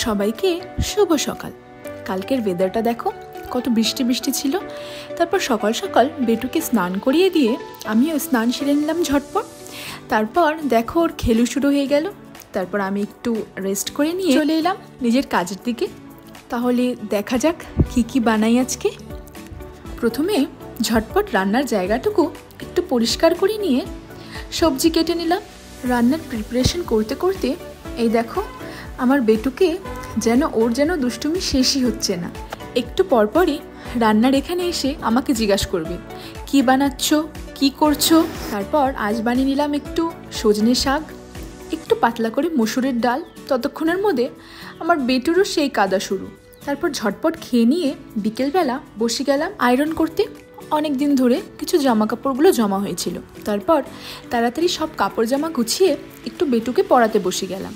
সবাইকে শুভ সকাল। কালকের ওয়েদারটা দেখো, কত বৃষ্টি বৃষ্টি ছিল। তারপর সকাল সকাল বেটুকে স্নান করিয়ে দিয়ে আমিও স্নান সেরে নিলাম ঝটপট। তারপর দেখো ওর খেলু শুরু হয়ে গেল। তারপর আমি একটু রেস্ট করে নিয়ে চলে এলাম নিজের কাজের দিকে। তাহলে দেখা যাক কি কি বানাই আজকে। প্রথমে ঝটপট রান্নার জায়গাটুকু একটু পরিষ্কার করে নিয়ে সবজি কেটে নিলাম। রান্নার প্রিপারেশন করতে করতে এই দেখো আমার বেটুকে ওর যেন দুষ্টুমি শেষই হচ্ছে না। একটু পরপরই রান্নার এখানে এসে আমাকে জিজ্ঞাসা করবে কি বানাচ্ছ, কি করছো। তারপর আজ বানিয়ে নিলাম একটু সজনে শাক, একটু পাতলা করে মসুরের ডাল। ততক্ষণের মধ্যে আমার বেটুরও সেই কাদা শুরু। তারপর ঝটপট খেয়ে নিয়ে বিকেলবেলা বসে গেলাম আয়রন করতে। অনেক দিন ধরে কিছু জামা কাপড়গুলো জমা হয়েছিল। তারপর তাড়াতাড়ি সব কাপড় জামা গুছিয়ে একটু বেটুকে পড়াতে বসে গেলাম।